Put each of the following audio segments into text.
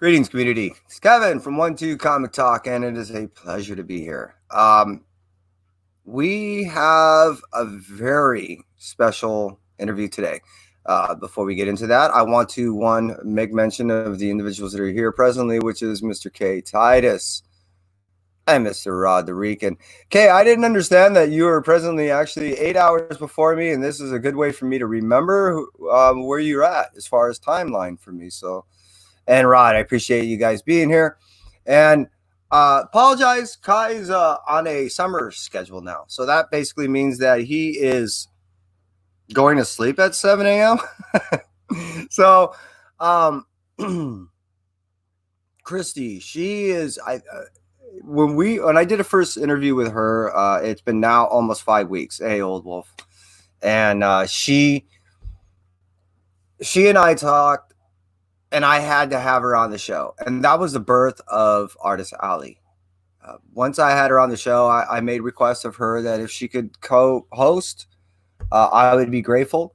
Greetings, community. It's Kevin from 1-2 Comic Talk, and it is a pleasure to be here. We have a very special interview today. Before we get into that, I want to, make mention of the individuals that are here presently, which is Mr. K. Titus and Mr. Rod the Rican. Kay, I didn't understand that you were presently actually 8 hours before me, and this is a good way for me to remember where you're at as far as timeline for me. And Rod, I appreciate you guys being here. And apologize, Kai's on a summer schedule now. So that basically means that he is going to sleep at 7 a.m. So Christy, she is when I did a first interview with her, it's been now almost 5 weeks. Hey, old wolf. And she and I talked, and I had to have her on the show. And that was the birth of Artist Alley. Once I had her on the show, I made requests of her that if she could co-host, I would be grateful.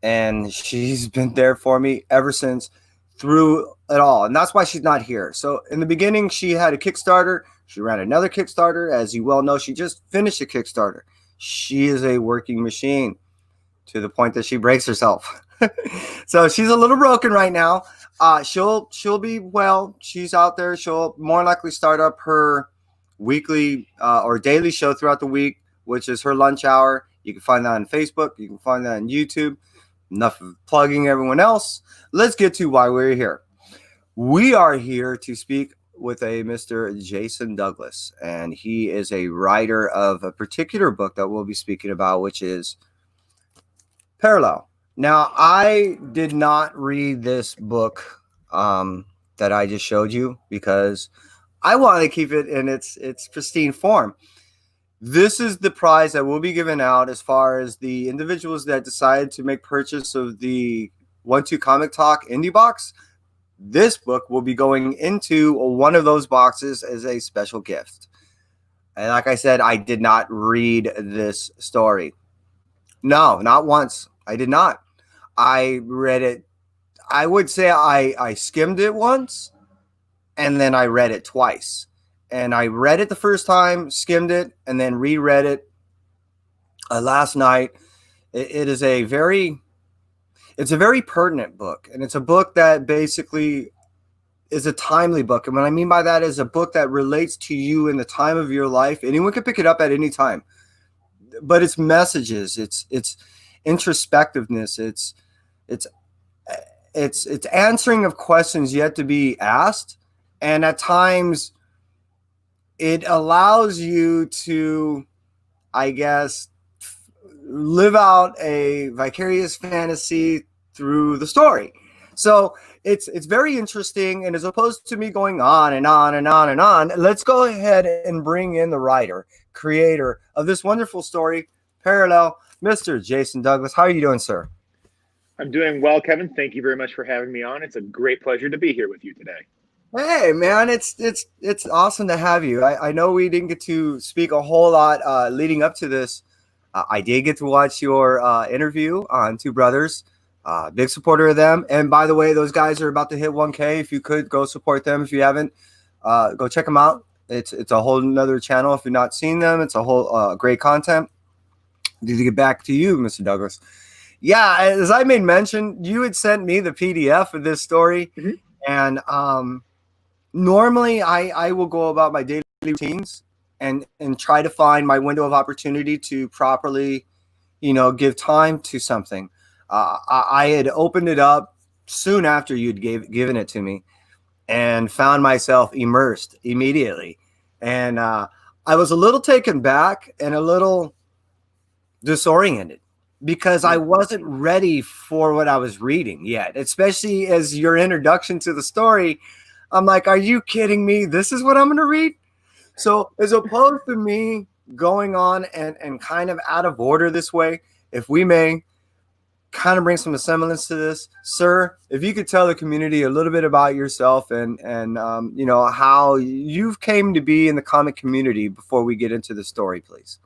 And she's been there for me ever since through it all. And that's why she's not here. So in the beginning, she had a Kickstarter. She ran another Kickstarter. As you well know, she just finished a Kickstarter. She is a working machine to the point that she breaks herself. So she's a little broken right now. She'll be well. She's out there. She'll more likely start up her weekly or daily show throughout the week, which is her lunch hour. You can find that on Facebook. You can find that on YouTube. Enough of plugging everyone else. Let's get to why we're here. We are here to speak with a Mr. Jason Douglas, and he is a writer of a particular book that we'll be speaking about, which is Parallel. Now, I did not read this book that I just showed you because I want to keep it in its pristine form. This is the prize that will be given out as far as the individuals that decide to make purchase of the 1-2 Comic Talk indie box. This book will be going into one of those boxes as a special gift. And like I said, I did not read this story. No, not once. I did not. I read it. I would say I skimmed it once, and then I read it twice. And I read it the first time, skimmed it, and then reread it last night. It's a very pertinent book, and it's a book that basically is a timely book. And what I mean by that is a book that relates to you in the time of your life. Anyone can pick it up at any time, but it's messages, it's introspectiveness, it's answering of questions yet to be asked, and at times it allows you to, I guess, live out a vicarious fantasy through the story. So it's very interesting, and as opposed to me going on and on and on and on, let's go ahead and bring in the writer, creator of this wonderful story, Parallel, Mr. Jason Douglas. How are you doing, sir? I'm doing well, Kevin. Thank you very much for having me on. It's a great pleasure to be here with you today. Hey, man, it's awesome to have you. I know we didn't get to speak a whole lot leading up to this. I did get to watch your interview on Two Brothers. Big supporter of them. And by the way, those guys are about to hit 1K. If you could, go support them. If you haven't, go check them out. It's a whole nother channel. If you've not seen them, it's a whole great content. Need to get back to you, Mr. Douglas. Yeah, as I made mention, you had sent me the PDF of this story. Mm-hmm. And normally I will go about my daily routines and try to find my window of opportunity to properly, give time to something. I had opened it up soon after you'd given it to me and found myself immersed immediately. And I was a little taken back and a little disoriented because I wasn't ready for what I was reading yet, especially as your introduction to the story. I'm like, are you kidding me? This is what I'm going to read? So as opposed to me going on and kind of out of order this way, if we may kind of bring some semblance to this, sir, if you could tell the community a little bit about yourself and how you've came to be in the comic community before we get into the story, please.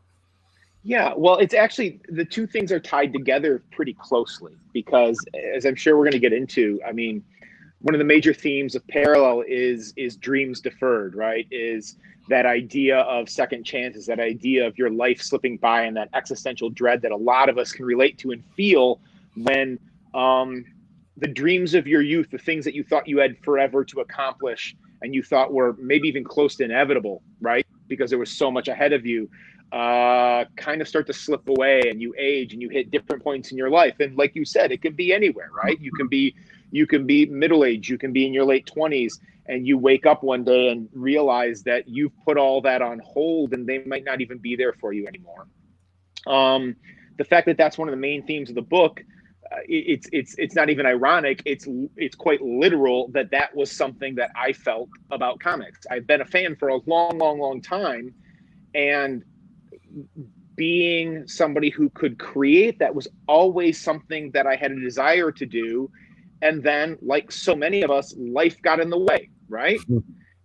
Yeah, well, it's actually, the two things are tied together pretty closely because, as I'm sure we're going to get into, I mean, one of the major themes of Parallel is dreams deferred, right? Is that idea of second chances, that idea of your life slipping by, and that existential dread that a lot of us can relate to and feel when the dreams of your youth, the things that you thought you had forever to accomplish and you thought were maybe even close to inevitable, right? Because there was so much ahead of you, kind of start to slip away, and you age and you hit different points in your life. And like you said, it could be anywhere, right? You can be middle-aged, you can be in your late 20s, and you wake up one day and realize that you've put all that on hold and they might not even be there for you anymore. The fact that that's one of the main themes of the book, it's not even ironic. It's quite literal that was something that I felt about comics. I've been a fan for a long time, and being somebody who could create that was always something that I had a desire to do. And then, like so many of us, life got in the way, right?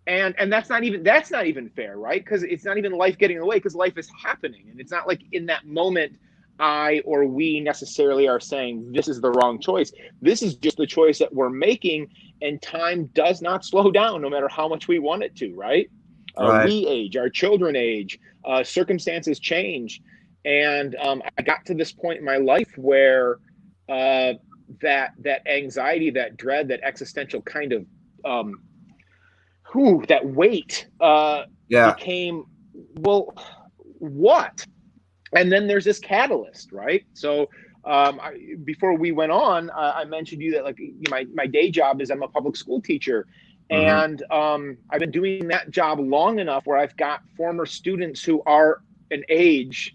And that's not even fair, right? Because it's not even life getting in the way, because life is happening, and it's not like in that moment I or we necessarily are saying this is the wrong choice. This is just the choice that we're making, and time does not slow down no matter how much we want it to, right? Right. We age, our children age, circumstances change. And I got to this point in my life where that anxiety, that dread, that existential kind of that weight became, well, what? And then there's this catalyst, right? So before we went on, I mentioned to you that like my day job is I'm a public school teacher. And I've been doing that job long enough where I've got former students who are an age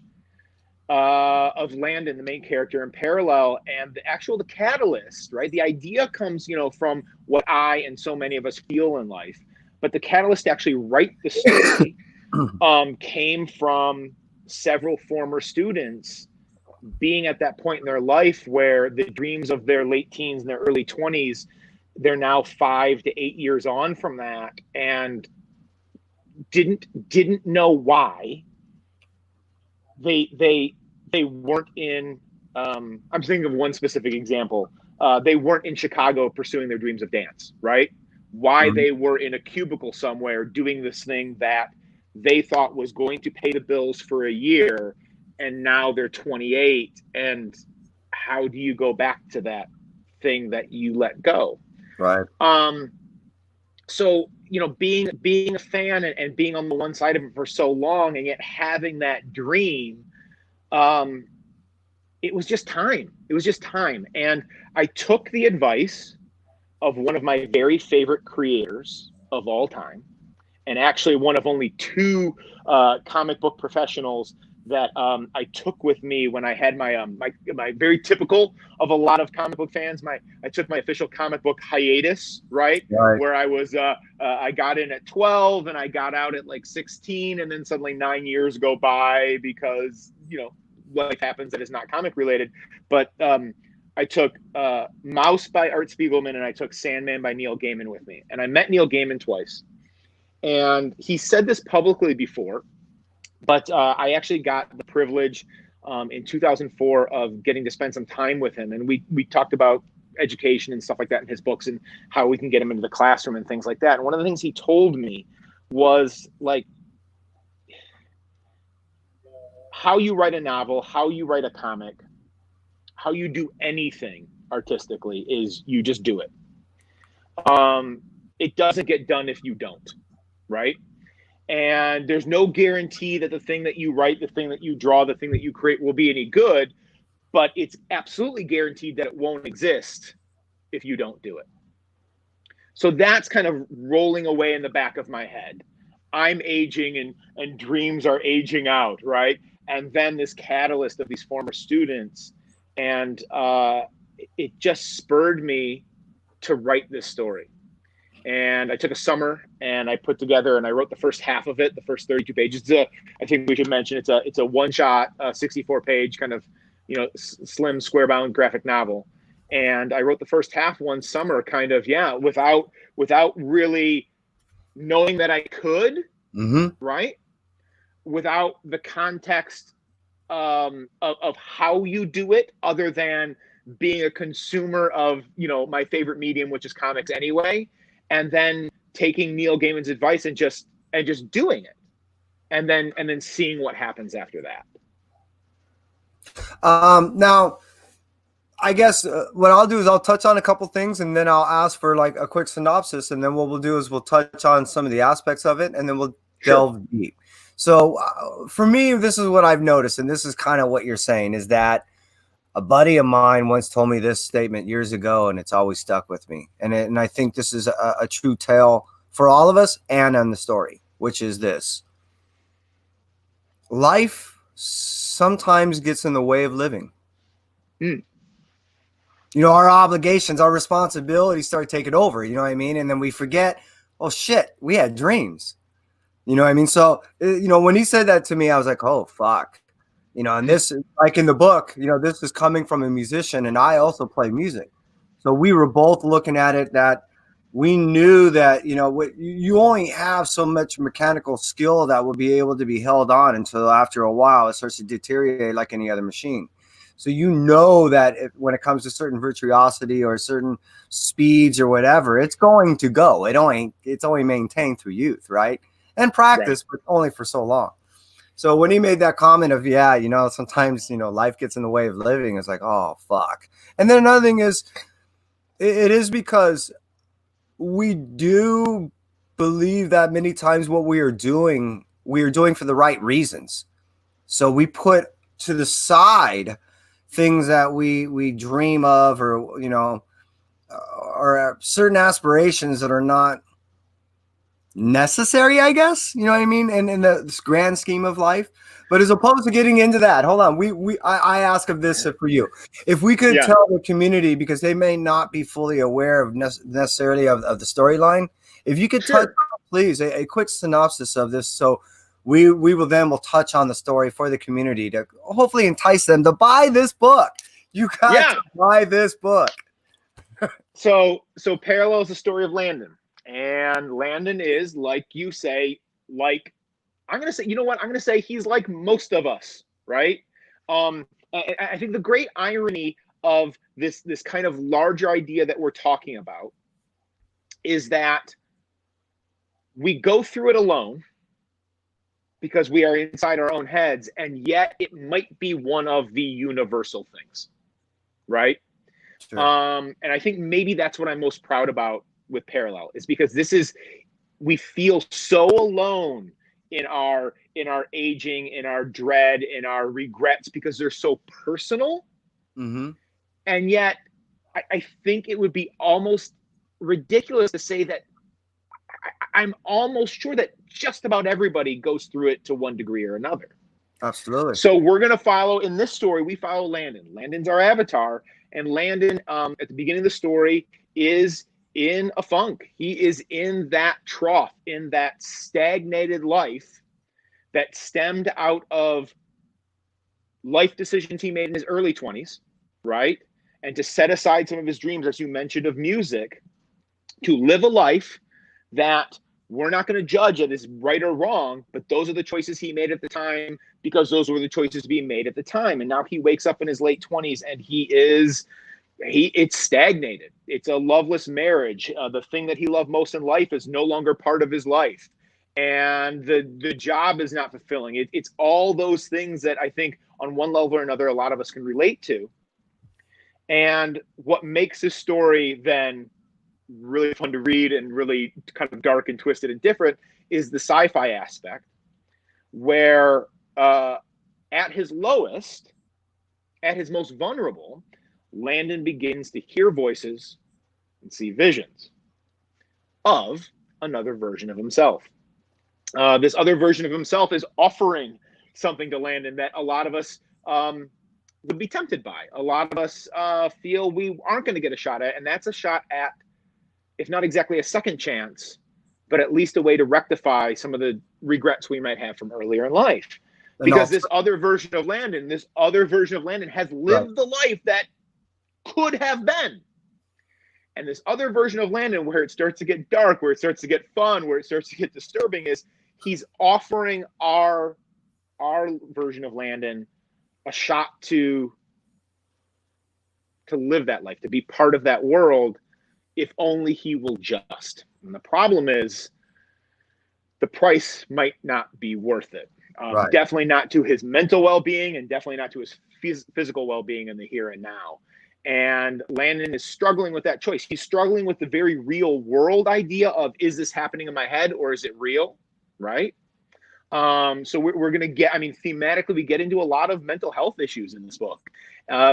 of Landon, the main character in Parallel, and the catalyst, right? The idea comes, from what I and so many of us feel in life, but the catalyst to actually write the story came from several former students being at that point in their life where the dreams of their late teens and their early 20s, they're now 5 to 8 years on from that, and didn't know why they weren't in I'm thinking of one specific example. They weren't in Chicago pursuing their dreams of dance, right? Why they were in a cubicle somewhere doing this thing that they thought was going to pay the bills for a year, and now they're 28, and how do you go back to that thing that you let go? Right. So, being a fan and being on the one side of it for so long, and yet having that dream, it was just time. It was just time. And I took the advice of one of my very favorite creators of all time, and actually one of only 2 comic book professionals that I took with me when I had my very typical of a lot of comic book fans. I took my official comic book hiatus, right? Where I was I got in at 12 and I got out at like 16, and then suddenly 9 years go by because life happens that is not comic related. But I took Mouse by Art Spiegelman, and I took Sandman by Neil Gaiman with me, and I met Neil Gaiman twice, and he said this publicly before. But I actually got the privilege in 2004 of getting to spend some time with him. And we talked about education and stuff like that in his books and how we can get him into the classroom and things like that. And one of the things he told me was like, how you write a novel, how you write a comic, how you do anything artistically is you just do it. It doesn't get done if you don't, right? And there's no guarantee that the thing that you write, the thing that you draw, the thing that you create will be any good, but it's absolutely guaranteed that it won't exist if you don't do it. So that's kind of rolling away in the back of my head. I'm aging and dreams are aging out, right? And then this catalyst of these former students, and it just spurred me to write this story. And I took a summer and I put together and I wrote the first half of it, the first 32 pages. I think we should mention it's a one-shot, 64-page kind of, slim square-bound graphic novel. And I wrote the first half one summer, kind of, without really knowing that I could, right? Without the context of how you do it, other than being a consumer of, my favorite medium, which is comics anyway, and then taking Neil Gaiman's advice and just doing it, and then seeing what happens after that. Now, I guess what I'll do is I'll touch on a couple things, and then I'll ask for like a quick synopsis, and then what we'll do is we'll touch on some of the aspects of it, and then we'll delve deep. So for me, this is what I've noticed, and this is kind of what you're saying, is that a buddy of mine once told me this statement years ago, and it's always stuck with me. And I think this is a true tale for all of us and on the story, which is this: life sometimes gets in the way of living. Our obligations, our responsibilities start taking over, you know what I mean? And then we forget, oh shit, we had dreams. You know what I mean? So, when he said that to me, I was like, oh, fuck. And this, like in the book, this is coming from a musician, and I also play music. So we were both looking at it that we knew that, you only have so much mechanical skill that will be able to be held on until after a while it starts to deteriorate like any other machine. So that when it comes to certain virtuosity or certain speeds or whatever, it's going to go. It's only maintained through youth, right? And practice, right, but only for so long. So when he made that comment of, sometimes, life gets in the way of living, it's like, oh, fuck. And then another thing is, it is because we do believe that many times what we are doing for the right reasons. So we put to the side things that we dream of, or certain aspirations that are not necessary, I guess, you know what I mean, and in this grand scheme of life. But as opposed to getting into that, hold on, I ask of this for you, if we could tell the community, because they may not be fully aware of necessarily of the storyline, if you could touch, please, a quick synopsis of this, so we will touch on the story for the community to hopefully entice them to buy this book. You got to buy this book. So Parallel is the story of Landon. And Landon is, like you say, I'm going to say he's like most of us, right? I think the great irony of this kind of larger idea that we're talking about is that we go through it alone because we are inside our own heads, and yet it might be one of the universal things, right? Sure. And I think maybe that's what I'm most proud about with Parallel, is because we feel so alone in our aging, in our dread, in our regrets, because they're so personal. Mm-hmm. And yet I think it would be almost ridiculous to say that I'm almost sure that just about everybody goes through it to one degree or another. Absolutely. So we're going to follow, in this story, we follow Landon. Landon's our avatar, and Landon, at the beginning of the story, is in a funk. He is in that trough, in that stagnated life that stemmed out of life decisions he made in his early 20s, right? And to set aside some of his dreams, as you mentioned, of music, to live a life that we're not going to judge it as right or wrong, but those are the choices he made at the time, because those were the choices being made at the time. And now he wakes up in his late 20s and it's stagnated. It's a loveless marriage. The thing that he loved most in life is no longer part of his life. And the job is not fulfilling. It's all those things that I think on one level or another, a lot of us can relate to. And what makes this story then really fun to read and really kind of dark and twisted and different is the sci-fi aspect, where at his lowest, at his most vulnerable, Landon begins to hear voices and see visions of another version of himself. This other version of himself is offering something to Landon that a lot of us would be tempted by. A lot of us feel we aren't going to get a shot at, and that's a shot at, if not exactly a second chance, but at least a way to rectify some of the regrets we might have from earlier in life. Because this other version of Landon has lived the life that could have been. And this other version of Landon, where it starts to get dark, where it starts to get fun, where it starts to get disturbing, is he's offering our version of Landon a shot to to live that life, to be part of that world, if only he will just. And the problem is the price might not be worth it. Right. Definitely not to his mental well-being, and definitely not to his physical well-being in the here and now. And Landon is struggling with that choice. He's struggling with the very real world idea of, is this happening in my head or is it real? Right. So we're going to get, I mean, thematically, we get into a lot of mental health issues in this book,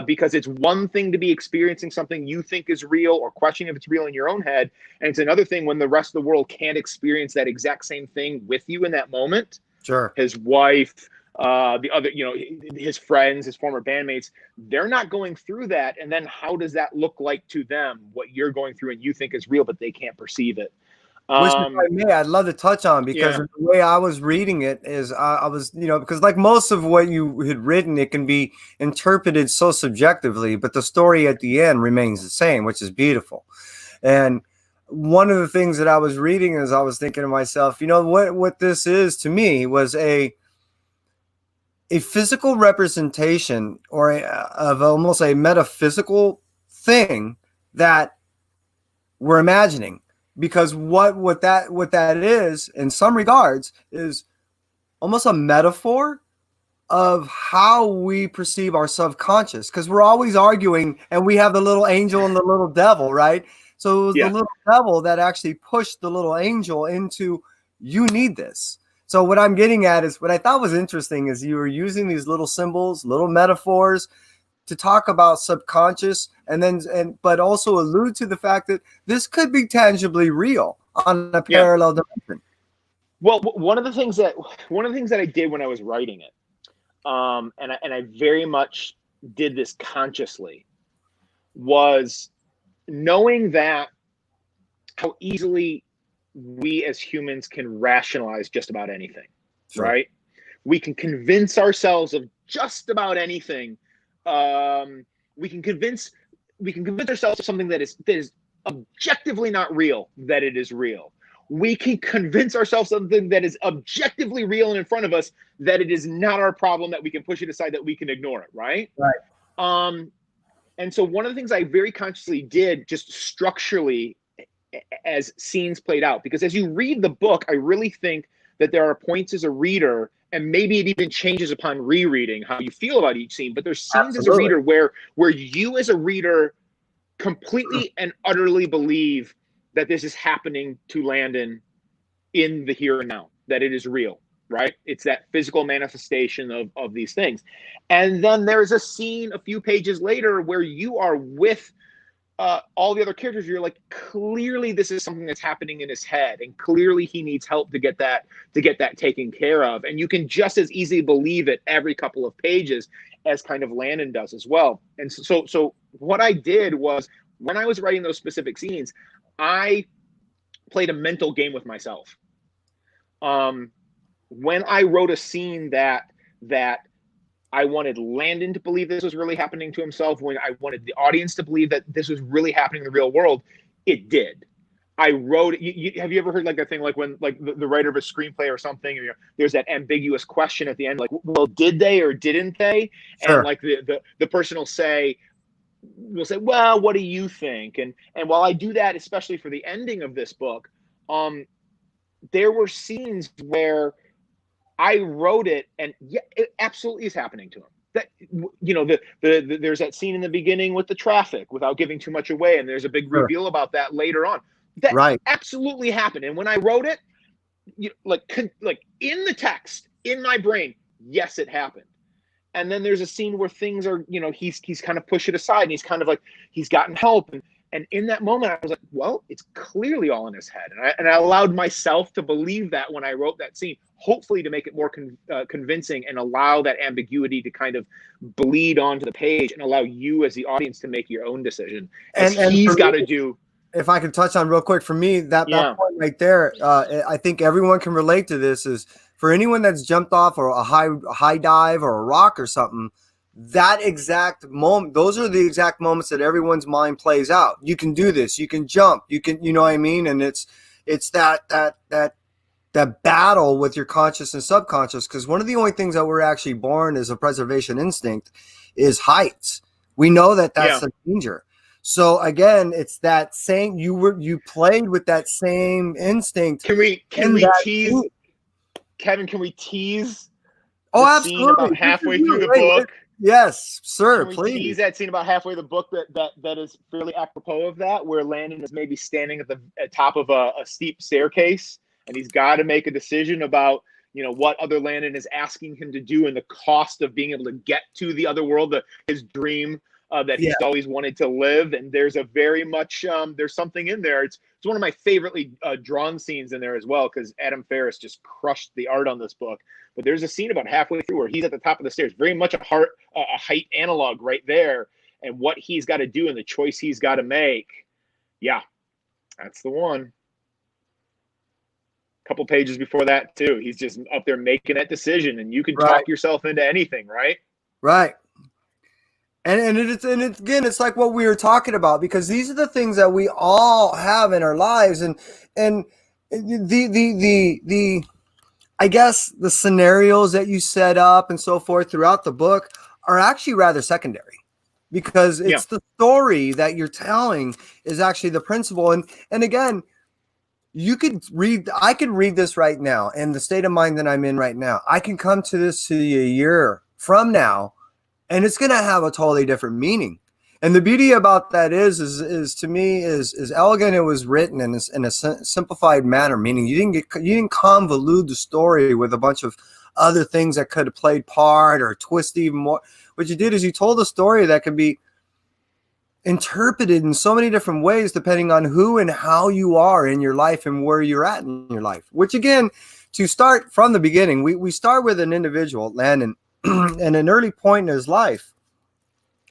because it's one thing to be experiencing something you think is real or questioning if it's real in your own head. And it's another thing when the rest of the world can't experience that exact same thing with you in that moment. Sure. His wife, the other, his friends, his former bandmates, they're not going through that. And then how does that look like to them, what you're going through and you think is real, but they can't perceive it? Which, if I may, I'd love to touch on, because the way I was reading it is I was, because like most of what you had written, it can be interpreted so subjectively, but the story at the end remains the same, which is beautiful. And one of the things that I was reading is I was thinking to myself, what this is to me was a physical representation of almost a metaphysical thing that we're imagining. Because what that is, in some regards, is almost a metaphor of how we perceive our subconscious. Because we're always arguing, and we have the little angel and the little devil, right? So it was the little devil that actually pushed the little angel into, you need this. So what I'm getting at is, what I thought was interesting is you were using these little symbols, little metaphors, to talk about subconscious, but also allude to the fact that this could be tangibly real on a parallel dimension. Well, one of the things that I did when I was writing it, and I very much did this consciously, was knowing that how easily we as humans can rationalize just about anything, right? We can convince ourselves of just about anything. We can convince ourselves of something that is objectively not real, that it is real. We can convince ourselves of something that is objectively real and in front of us, that it is not our problem, that we can push it aside, that we can ignore it, right? And so one of the things I very consciously did, just structurally, as scenes played out, because as you read the book, I really think that there are points as a reader, and maybe it even changes upon rereading how you feel about each scene, but there's scenes as a reader where you as a reader completely and utterly believe that this is happening to Landon in the here and now, that it is real, right? It's that physical manifestation of these things. And then there's a scene a few pages later where you are with all the other characters. You're like, clearly this is something that's happening in his head, and clearly he needs help to get that taken care of. And you can just as easily believe it every couple of pages as kind of Landon does as well. And so what I did was, when I was writing those specific scenes, I played a mental game with myself. When I wrote a scene that I wanted Landon to believe this was really happening to himself, when I wanted the audience to believe that this was really happening in the real world, it did. I wrote it. Have you ever heard like that thing, like when like the writer of a screenplay or something, there's that ambiguous question at the end, like, well, did they or didn't they? Sure. And like the person will say, well, what do you think? And while I do that, especially for the ending of this book, there were scenes where I wrote it, and it absolutely is happening to him. That there's that scene in the beginning with the traffic, without giving too much away, and there's a big reveal about that later on. That absolutely happened. And when I wrote it, like in the text, in my brain, yes, it happened. And then there's a scene where things are, he's kind of pushed it aside, and he's kind of like, he's gotten help. And in that moment, I was like, well, it's clearly all in his head. And I allowed myself to believe that when I wrote that scene, hopefully to make it more convincing, and allow that ambiguity to kind of bleed onto the page, and allow you as the audience to make your own decision. And he's got to do. If I can touch on real quick, for me, that point right there, I think everyone can relate to this, is for anyone that's jumped off or a high dive or a rock or something, that exact moment, those are the exact moments that everyone's mind plays out. You can do this, you can jump, you can, you know what I mean? And it's that battle with your conscious and subconscious, because one of the only things that we're actually born as a preservation instinct is heights. We know that Yeah. that's a danger. So again, it's that same, you played with that same instinct Can in we that tease, scene. Kevin, can we tease Oh, the scene absolutely. about Good for halfway through you. the Wait, book? yes, sir, Can we tease please. that scene about halfway the book that is fairly apropos of that, where Landon is maybe standing at top of a steep staircase, and he's got to make a decision about, you know, what other Landon is asking him to do and the cost of being able to get to the other world, his dream that Yeah, he's always wanted to live. And there's a very much there's something in there. It's one of my favoritely drawn scenes in there as well, because Adam Ferris just crushed the art on this book. But there's a scene about halfway through where he's at the top of the stairs, very much a height analog right there, and what he's got to do and the choice he's got to make. Yeah, that's the one. A couple pages before that too, he's just up there making that decision, and you can right, talk yourself into anything, right? right. And it's again, it's like what we were talking about, because these are the things that we all have in our lives, and the I guess the scenarios that you set up and so forth throughout the book are actually rather secondary, because Yeah. it's the story that you're telling is actually the principle. And again, I could read this right now, and the state of mind that I'm in right now, I can come to this to a year from now, and it's going to have a totally different meaning. And the beauty about that is to me is elegant. It was written in a simplified manner, meaning you didn't convolute the story with a bunch of other things that could have played part or twist even more. What you did is you told a story that could be interpreted in so many different ways depending on who and how you are in your life and where you're at in your life. Which again, to start from the beginning, we start with an individual, Landon, in an early point in his life,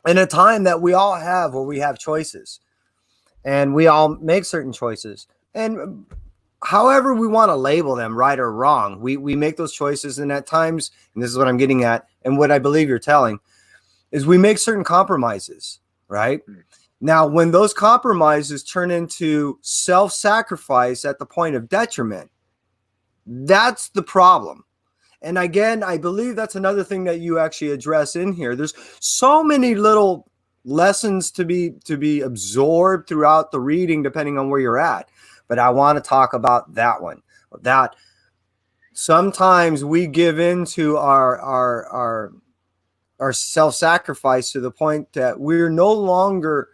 in a time that we all have where we have choices and we all make certain choices. And however we want to label them, right or wrong, we make those choices. And at times, and this is what I'm getting at, and what I believe you're telling, is we make certain compromises, right? Now, when those compromises turn into self-sacrifice at the point of detriment, that's the problem. And again, I believe that's another thing that you actually address in here. There's so many little lessons to be absorbed throughout the reading, depending on where you're at. But I want to talk about that one. That sometimes we give into our self-sacrifice to the point that we're no longer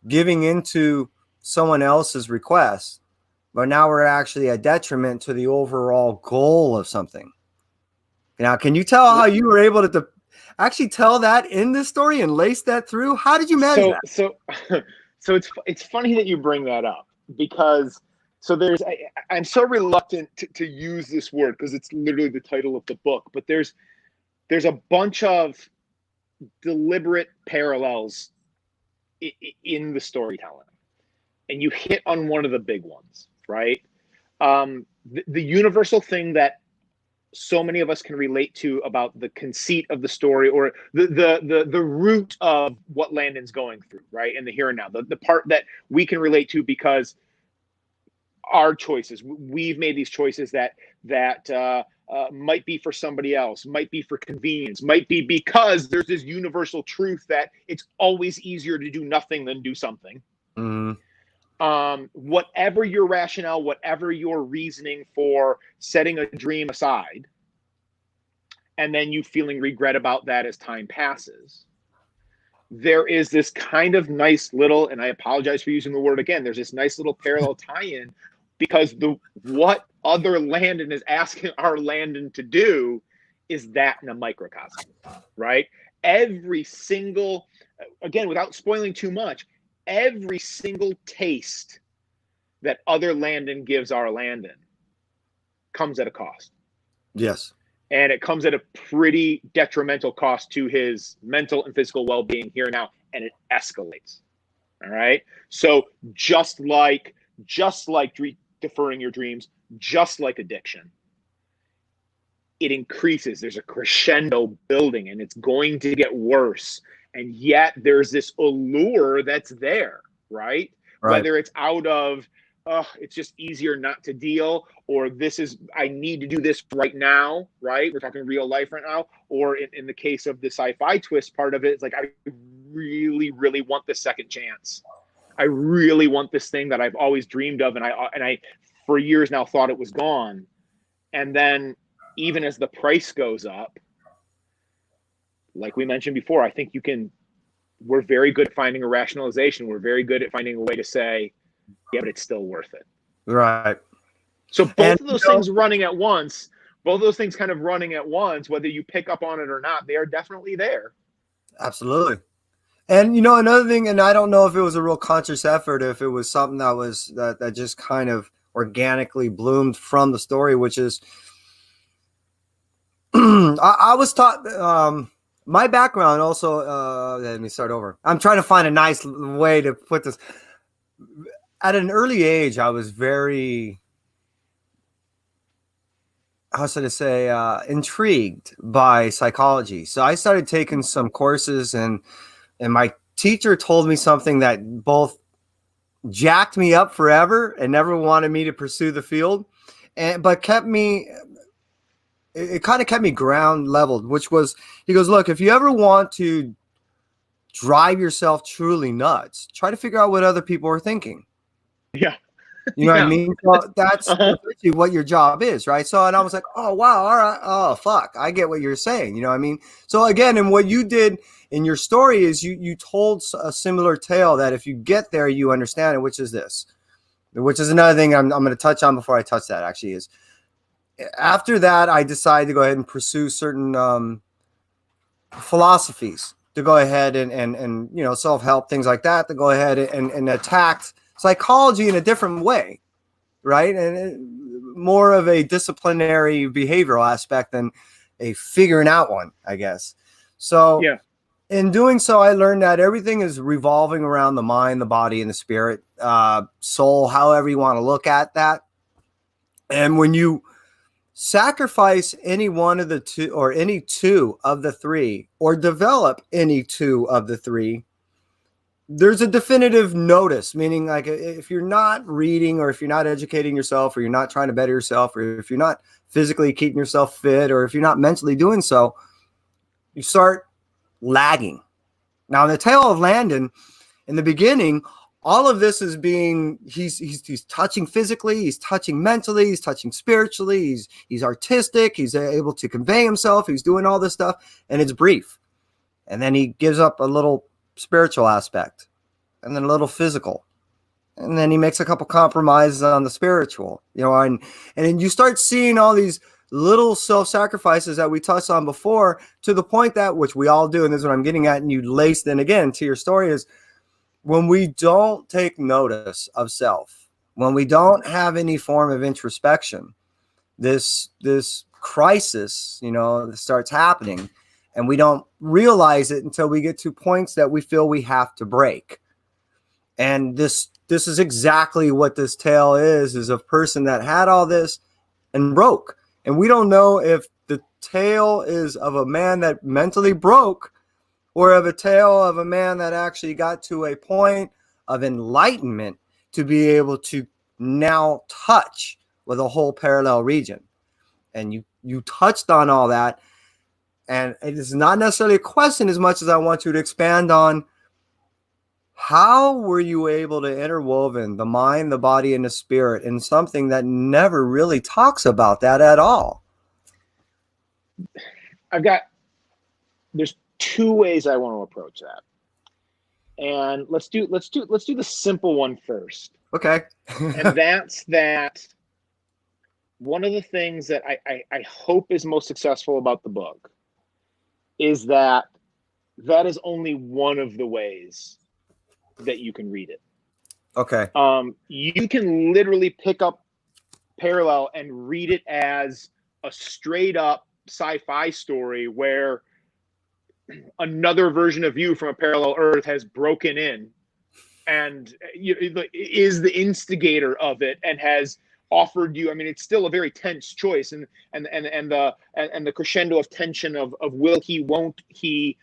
giving into someone else's request, but now we're actually a detriment to the overall goal of something. Now, can you tell how you were able to actually tell that in this story and lace that through? How did you manage that? So it's funny that you bring that up, because I'm so reluctant to use this word because it's literally the title of the book, but there's a bunch of deliberate parallels in the storytelling, and you hit on one of the big ones, right? The universal thing that so many of us can relate to about the conceit of the story, or the root of what Landon's going through, right? In the here and now, the part that we can relate to because our choices, we've made these choices that might be for somebody else, might be for convenience, might be because there's this universal truth that it's always easier to do nothing than do something. Mm-hmm. Whatever your rationale, whatever your reasoning for setting a dream aside, and then you feeling regret about that as time passes, there is this kind of nice little, and I apologize for using the word again, there's this nice little parallel tie-in, because what other Landon is asking our Landon to do is that in a microcosm, right? Every single, again, without spoiling too much, every single taste that other Landon gives our Landon comes at a cost. Yes. And it comes at a pretty detrimental cost to his mental and physical well-being here and now, and it escalates. All right. So just like deferring your dreams, just like addiction, it increases. There's a crescendo building, and it's going to get worse. And yet there's this allure that's there, right? Whether it's out of, it's just easier not to deal, or I need to do this right now, right? We're talking real life right now. Or in the case of the sci-fi twist part of it, it's like, I really, really want this second chance. I really want this thing that I've always dreamed of, and I for years now thought it was gone. And then even as the price goes up, like we mentioned before, I think we're very good at finding a rationalization. We're very good at finding a way to say, yeah, but it's still worth it. Right. So both of those things running at once, both of those things kind of running at once, whether you pick up on it or not, they are definitely there. Absolutely. And another thing, and I don't know if it was a real conscious effort, if it was something that just kind of organically bloomed from the story, which is I was taught my background also. Let me start over. I'm trying to find a nice way to put this. At an early age, I was very, how should I say, intrigued by psychology. So I started taking some courses, and my teacher told me something that both jacked me up forever and never wanted me to pursue the field, but kept me. It kind of kept me ground leveled, which was, he goes, look, if you ever want to drive yourself truly nuts, try to figure out what other people are thinking. Yeah. You know what I mean? So that's essentially what your job is, right? So, and I was like, oh, wow. All right. Oh, fuck. I get what you're saying. You know what I mean? So again, and what you did in your story is you told a similar tale that if you get there, you understand it, which is this, which is another thing I'm going to touch on before I touch that actually is, after that, I decided to go ahead and pursue certain philosophies to go ahead and self-help, things like that, to go ahead and attack psychology in a different way, right? And more of a disciplinary behavioral aspect than a figuring out one, I guess. So yeah. In doing so, I learned that everything is revolving around the mind, the body, and the spirit, soul, however you want to look at that. And when you sacrifice any one of the two or any two of the three, or develop any two of the three, there's a definitive notice, meaning like if you're not reading, or if you're not educating yourself, or you're not trying to better yourself, or if you're not physically keeping yourself fit, or if you're not mentally doing so, you start lagging. Now, in the tale of Landon, in the beginning, all of this is being, he's touching physically, he's touching mentally, he's touching spiritually, he's artistic, he's able to convey himself, he's doing all this stuff, and it's brief. And then he gives up a little spiritual aspect, and then a little physical, and then he makes a couple compromises on the spiritual, and then you start seeing all these little self-sacrifices that we touched on before, to the point that, which we all do, and this is what I'm getting at, and you laced in again to your story, is when we don't take notice of self, when we don't have any form of introspection, this crisis, starts happening, and we don't realize it until we get to points that we feel we have to break. And this is exactly what this tale is a person that had all this and broke. And we don't know if the tale is of a man that mentally broke, or of a tale of a man that actually got to a point of enlightenment to be able to now touch with a whole parallel region. And you touched on all that. And it is not necessarily a question as much as I want you to expand on, how were you able to interwoven the mind, the body, and the spirit in something that never really talks about that at all? There's two ways I want to approach that. And let's do the simple one first. Okay. And that's that one of the things that I hope is most successful about the book is that is only one of the ways that you can read it. Okay. You can literally pick up Parallel and read it as a straight up sci-fi story where another version of you from a parallel Earth has broken in and is the instigator of it and has offered you. I mean, it's still a very tense choice, and the crescendo of tension of will he, won't he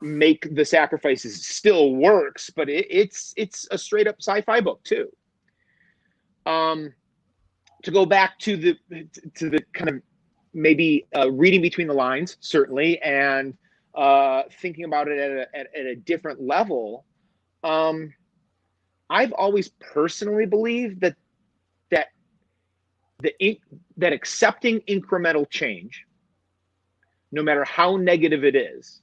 make the sacrifices still works, but it's a straight up sci-fi book too. To go back to the kind of maybe reading between the lines, certainly, and thinking about it at a different level, I've always personally believed that that accepting incremental change, no matter how negative it is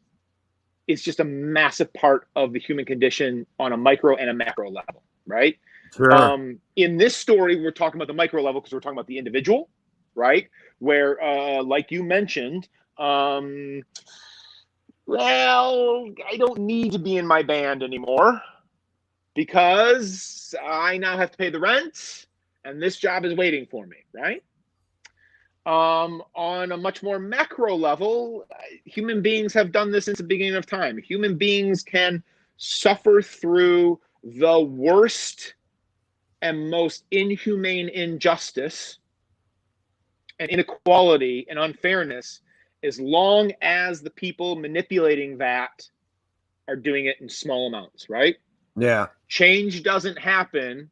just a massive part of the human condition on a micro and a macro level, right? Sure. In this story, we're talking about the micro level because we're talking about the individual, right? Where, like you mentioned, well, I don't need to be in my band anymore because I now have to pay the rent and this job is waiting for me, right? On a much more macro level, human beings have done this since the beginning of time. Human beings can suffer through the worst and most inhumane injustice and inequality and unfairness as long as the people manipulating that are doing it in small amounts, right? Yeah. Change doesn't happen.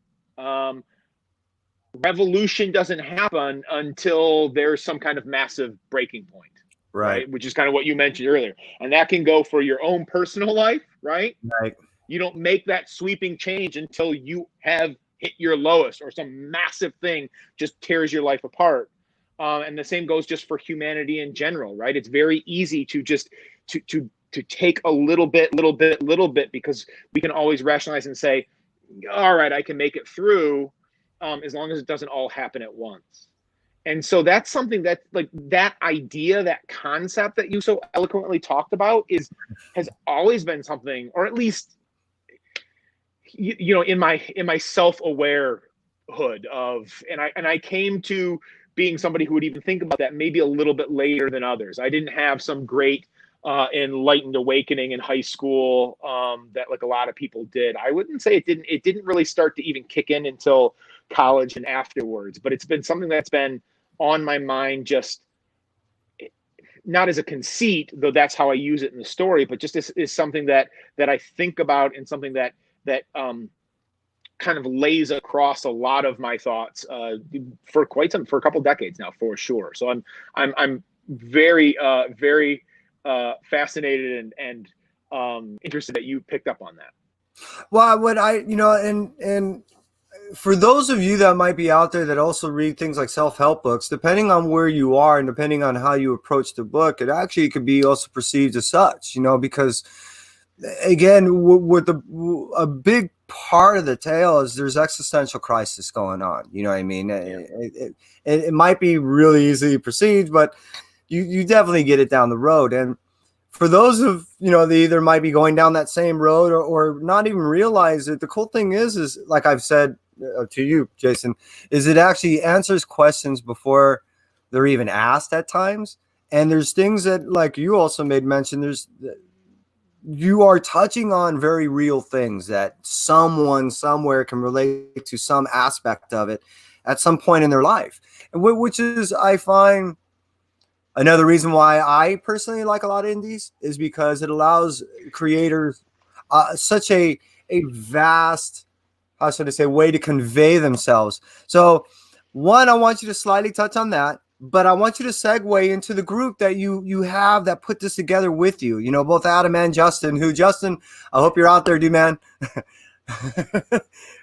Revolution doesn't happen until there's some kind of massive breaking point, right? Which is kind of what you mentioned earlier. And that can go for your own personal life, right? Right. You don't make that sweeping change until you have hit your lowest or some massive thing just tears your life apart. And the same goes just for humanity in general, right? It's very easy to just to take a little bit because we can always rationalize and say, all right, I can make it through, as long as it doesn't all happen at once. And so that's something that, like, that idea, that concept that you so eloquently talked about has always been something, or at least, you know, in my self-awarehood of, and I came to being somebody who would even think about that maybe a little bit later than others. I didn't have some great enlightened awakening in high school that, like, a lot of people did. I wouldn't say it didn't really start to even kick in until college and afterwards, but it's been something that's been on my mind, just not as a conceit, though that's how I use it in the story, but just is something that I think about, and something that kind of lays across a lot of my thoughts for a couple decades now, for sure. So I'm very fascinated and interested that you picked up on that. Well, what I, you know, and for those of you that might be out there that also read things like self-help books, depending on where you are and depending on how you approach the book, it actually could be also perceived as such, you know, because again, with a big part of the tale is there's existential crisis going on. You know what I mean? Yeah. It might be really easily perceived, but you definitely get it down the road. And for those of, you know, they either might be going down that same road or not even realize it. The cool thing is like I've said to you, Jason, is it actually answers questions before they're even asked at times. And there's things that, like you also made mention, you are touching on very real things that someone somewhere can relate to some aspect of it at some point in their life, which is, I find, another reason why I personally like a lot of indies, is because it allows creators such a vast, how should I say, way to convey themselves. So one, I want you to slightly touch on that, but I want you to segue into the group that you have that put this together with you, you know, both Adam and Justin, Justin, I hope you're out there, dude, man.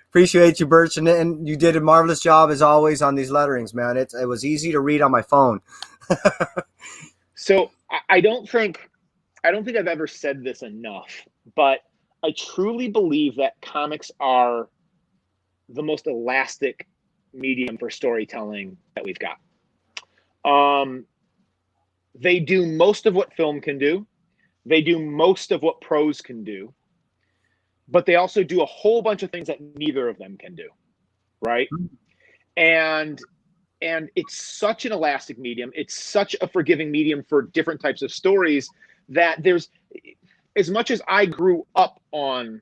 Appreciate you, Birch, and you did a marvelous job as always on these letterings, man. It was easy to read on my phone. So I don't think I've ever said this enough, but I truly believe that comics are the most elastic medium for storytelling that we've got. They do most of what film can do. They do most of what prose can do, but they also do a whole bunch of things that neither of them can do, right? And it's such an elastic medium. It's such a forgiving medium for different types of stories that there's, as much as I grew up on,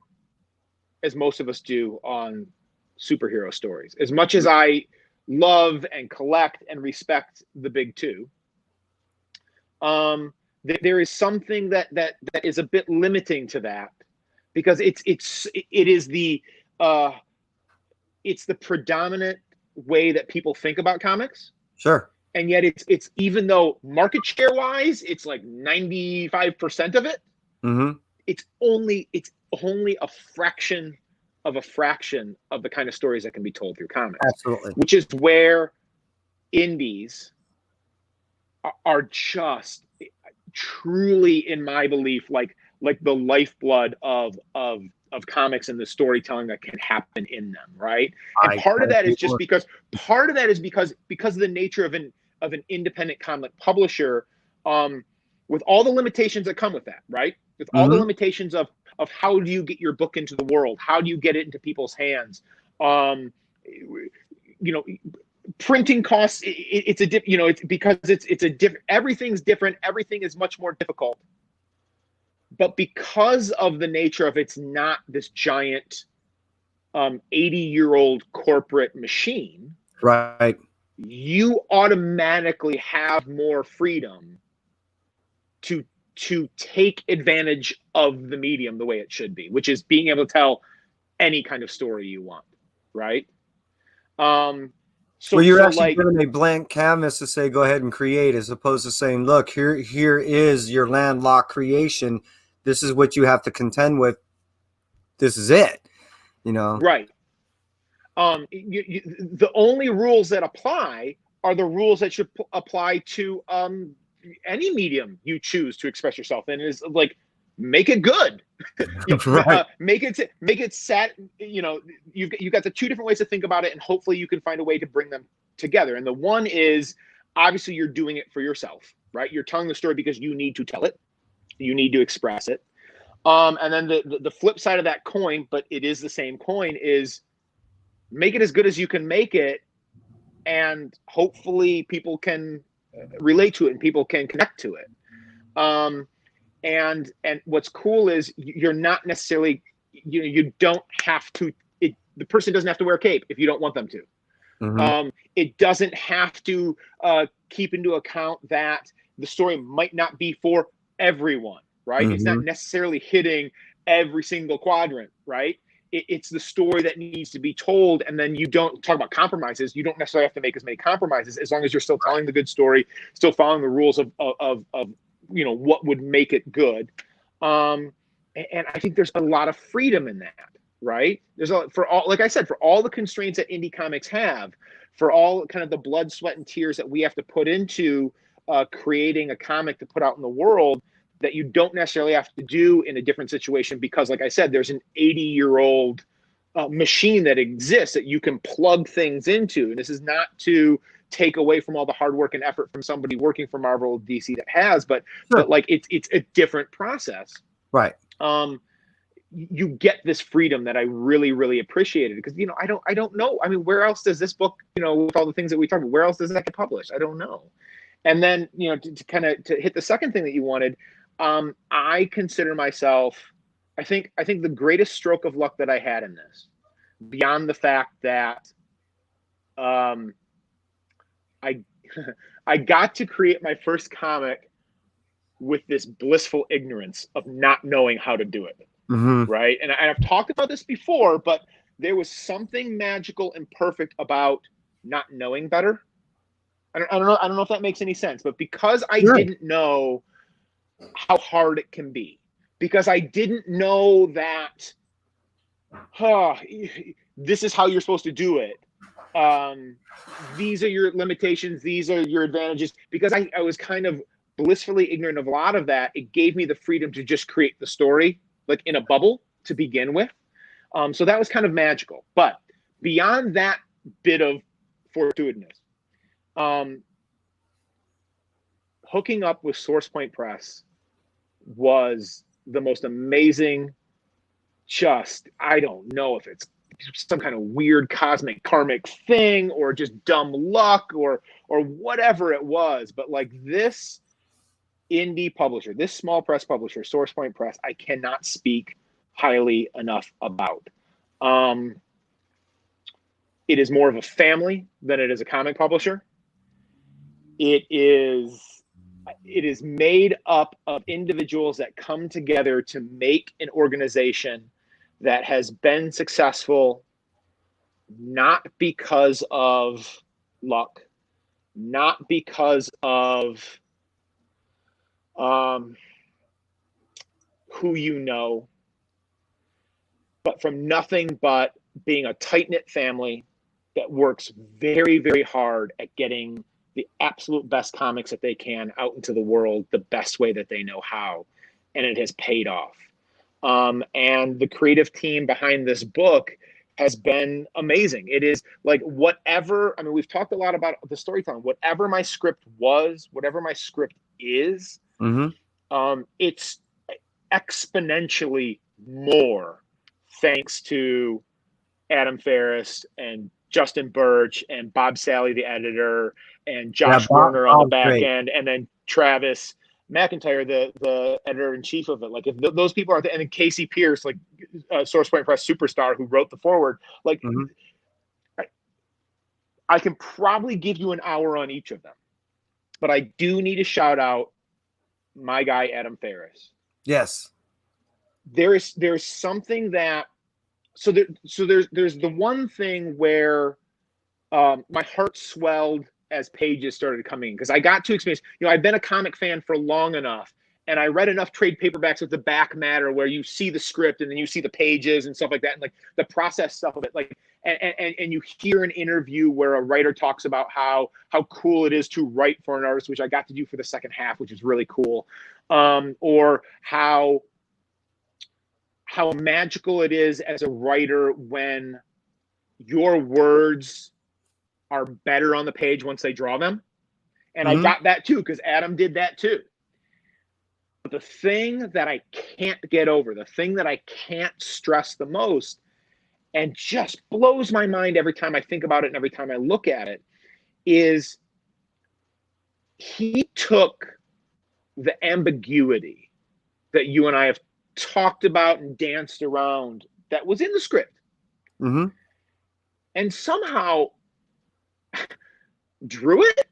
as most of us do, on superhero stories, as much as I love and collect and respect the big two, there is something that is a bit limiting to that, because it is the predominant way that people think about comics. Sure. and yet it's even though market share wise it's like 95% of it, Mm-hmm. it's only a fraction of the kind of stories that can be told through comics. Absolutely. Which is where indies are just truly, in my belief, like the lifeblood of comics and the storytelling that can happen in them, right? And part of that is just because of the nature of an independent comic publisher, with all the limitations that come with that, right? With all the limitations of how do you get your book into the world, how do you get it into people's hands, printing costs, it's a different, everything's different, everything is much more difficult. But because of the nature of it's not this giant 80-year-old corporate machine, right, you automatically have more freedom to take advantage of the medium the way it should be, which is being able to tell any kind of story you want, right? So you're actually given a blank canvas to say, go ahead and create, as opposed to saying, look, here is your landlocked creation. This is what you have to contend with. This is it, Right. The only rules that apply are the rules that should apply to any medium you choose to express yourself in. Is like, make it good. Right. Make it set. You've got the two different ways to think about it, and hopefully you can find a way to bring them together. And the one is, obviously you're doing it for yourself, right? You're telling the story because you need to tell it, you need to express it. And then the flip side of that coin, but it is the same coin, is make it as good as you can make it, and hopefully people can relate to it and people can connect to it. And what's cool is you're not necessarily, you don't have to, the person doesn't have to wear a cape if you don't want them to. It doesn't have to keep into account that the story might not be for everyone, right? It's not necessarily hitting every single quadrant, right? It's the story that needs to be told. And then you don't talk about compromises. You don't necessarily have to make as many compromises, as long as you're still telling the good story, still following the rules of what would make it good. And I think there's a lot of freedom in that, right? For all the constraints that indie comics have, for all kind of the blood, sweat, and tears that we have to put into creating a comic to put out in the world, that you don't necessarily have to do in a different situation, because, like I said, there's an 80-year-old machine that exists that you can plug things into. And this is not to take away from all the hard work and effort from somebody working for Marvel or DC that has, but like it's a different process. Right. You get this freedom that I really, really appreciated, because I don't know. I mean, where else does this book, with all the things that we talked about, where else does that get published? I don't know. And then, to hit the second thing that you wanted, I consider myself, I think the greatest stroke of luck that I had in this, beyond the fact that I got to create my first comic with this blissful ignorance of not knowing how to do it. Right. And I've talked about this before, but there was something magical and perfect about not knowing better. I don't know if that makes any sense, but because I didn't know how hard it can be, because I didn't know that this is how you're supposed to do it, these are your limitations, these are your advantages, because I was kind of blissfully ignorant of a lot of that, it gave me the freedom to just create the story like in a bubble to begin with. So that was kind of magical. But beyond that bit of fortuitousness, hooking up with SourcePoint Press was the most amazing, I don't know if it's some kind of weird cosmic karmic thing or just dumb luck or whatever it was, but like this indie publisher, this small press publisher, SourcePoint Press, I cannot speak highly enough about. It is more of a family than it is a comic publisher. It is made up of individuals that come together to make an organization that has been successful, not because of luck, not because of who you know, but from nothing but being a tight-knit family that works very, very hard at getting the absolute best comics that they can out into the world the best way that they know how. And it has paid off. And the creative team behind this book has been amazing. It is like whatever, I mean, we've talked a lot about the storytelling. Whatever my script was, whatever my script is, it's exponentially more thanks to Adam Ferris and Justin Birch and Bob Sally, the editor, and Josh Werner on the back end, and then Travis McIntyre, the editor-in-chief of it. Like, if those people are, and then Casey Pierce, like Source Point Press superstar who wrote the foreword, like I can probably give you an hour on each of them, but I do need to shout out my guy, Adam Ferris. Yes. There's something that, so there's the one thing where my heart swelled as pages started coming, because I got to experience, I've been a comic fan for long enough, and I read enough trade paperbacks with the back matter where you see the script and then you see the pages and stuff like that, and like the process stuff of it, like, and you hear an interview where a writer talks about how cool it is to write for an artist, which I got to do for the second half, which is really cool, or how magical it is as a writer when your words are better on the page once they draw them. And I got that too, because Adam did that too. But the thing that I can't get over, the thing that I can't stress the most, and just blows my mind every time I think about it and every time I look at it, is he took the ambiguity that you and I have talked about and danced around that was in the script, and somehow drew it.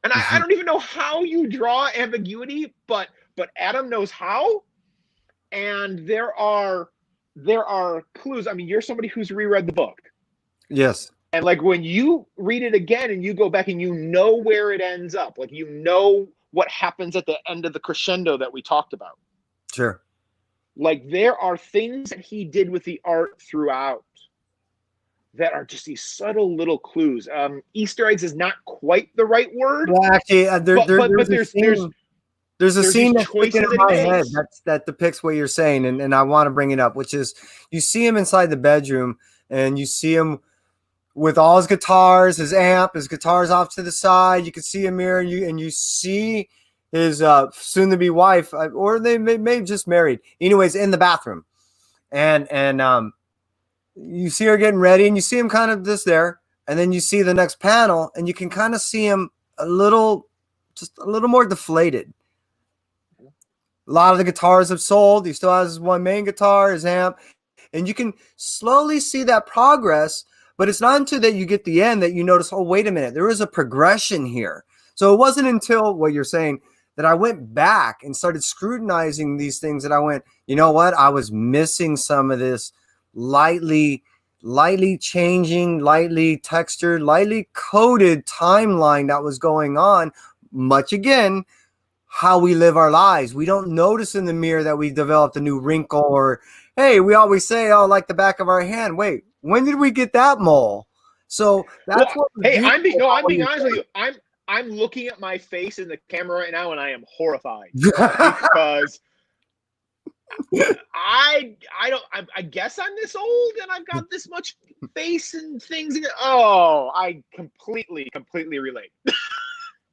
And I don't even know how you draw ambiguity, but Adam knows how. And there are clues. I mean, you're somebody who's reread the book. Yes. And like when you read it again and you go back and you know where it ends up, like you know what happens at the end of the crescendo that we talked about. Sure. Like there are things that he did with the art throughout that are just these subtle little clues. Easter eggs is not quite the right word. Well, actually, there's a scene that's sticking in my head that depicts what you're saying, and I want to bring it up, which is you see him inside the bedroom, and you see him with all his guitars, his amp, his guitars off to the side. You can see a mirror, and you see his soon-to-be wife, or they may have just married. Anyways, in the bathroom, and you see her getting ready, and you see him kind of just there, and then you see the next panel, and you can kind of see him just a little more deflated. A lot of the guitars have sold. He still has his one main guitar, his amp, and you can slowly see that progress, but it's not until that you get the end that you notice, oh, wait a minute, there is a progression here. So it wasn't until what you're saying that I went back and started scrutinizing these things that I went, you know what? I was missing some of this lightly changing, lightly textured, lightly coded timeline that was going on, much again, how we live our lives. We don't notice in the mirror that we developed a new wrinkle, or, hey, we always say, oh, like the back of our hand. Wait, when did we get that mole? So that's I'm being honest with you. I'm looking at my face in the camera right now, and I am horrified because I guess I'm this old and I've got this much face and things. Oh, I completely relate.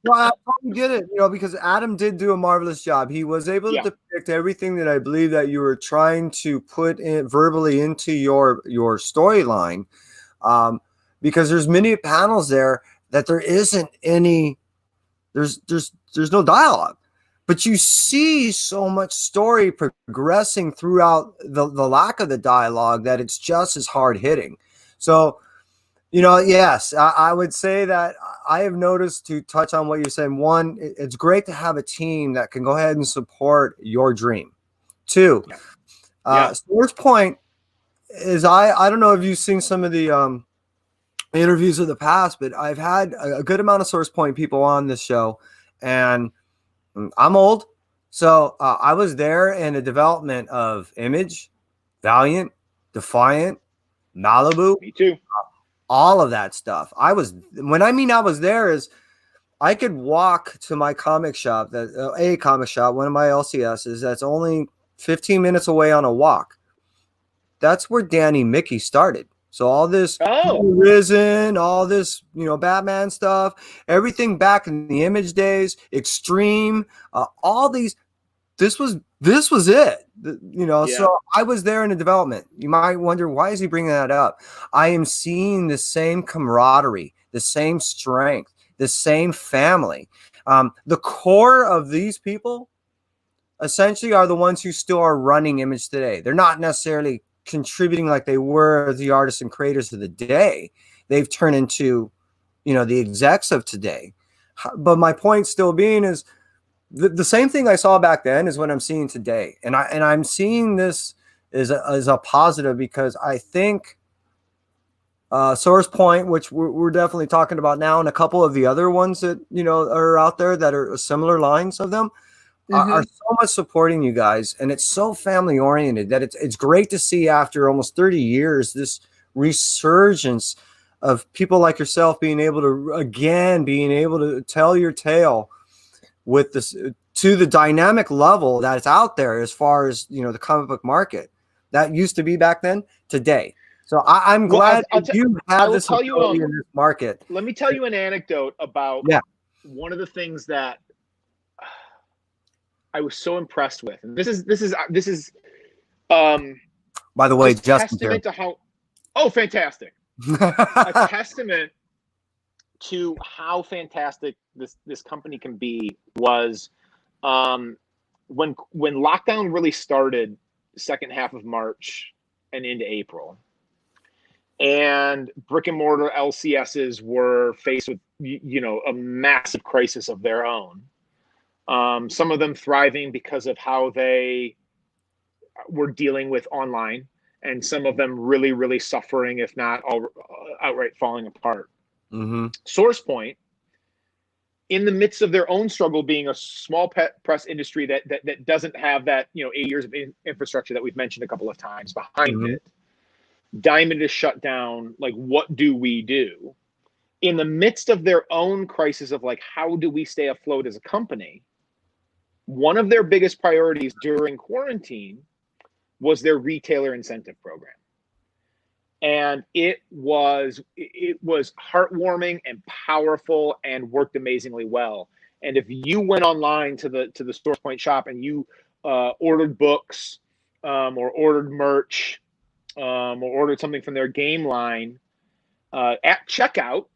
Well, I totally get it, because Adam did do a marvelous job. He was able to depict everything that I believe that you were trying to put in verbally into your storyline, because there's many panels there that there isn't any. There's no dialogue, but you see so much story progressing throughout the lack of the dialogue that it's just as hard hitting. So, yes, I would say that I have noticed, to touch on what you're saying, one, it's great to have a team that can go ahead and support your dream. Two, Source Point is, I don't know if you've seen some of the interviews of the past, but I've had a good amount of Source Point people on this show, and I'm old. So I was there in the development of Image, Valiant, Defiant, Malibu, Me too. all of that stuff. When I mean I was there is I could walk to my comic shop, a comic shop, one of my LCSs that's only 15 minutes away on a walk. That's where Danny Mickey started. So all this Risen, all this, Batman stuff, everything back in the Image days, Extreme, all these, this was it, So I was there in the development. You might wonder, why is he bringing that up? I am seeing the same camaraderie, the same strength, the same family. The core of these people essentially are the ones who still are running Image today. They're not necessarily contributing like they were the artists and creators of the day. They've turned into, the execs of today. But my point still being is the same thing I saw back then is what I'm seeing today. And I'm seeing this as a positive, because I think Source Point, which we're definitely talking about now, and a couple of the other ones that, are out there that are similar lines of them, are so much supporting you guys, and it's so family oriented that it's great to see after almost 30 years this resurgence of people like yourself being able to tell your tale with this to the dynamic level that it's out there as far as the comic book market that used to be back then today. So I'm glad you have this ability in this market. Let me tell you an anecdote about one of the things that I was so impressed with, and this is by the way, Justin, testament to how fantastic a testament to how fantastic this company can be was when lockdown really started, second half of March and into April, and brick and mortar LCSs were faced with a massive crisis of their own. Some of them thriving because of how they were dealing with online, and some of them really, really suffering, if not outright falling apart. Source Point, in the midst of their own struggle, being a small press industry that doesn't have that 8 years of infrastructure that we've mentioned a couple of times behind it, Diamond is shut down. Like, what do we do? In the midst of their own crisis of how do we stay afloat as a company? One of their biggest priorities during quarantine was their retailer incentive program. And it was heartwarming and powerful and worked amazingly well. And if you went online to the Source Point shop and you ordered books or ordered merch or ordered something from their game line, at checkout,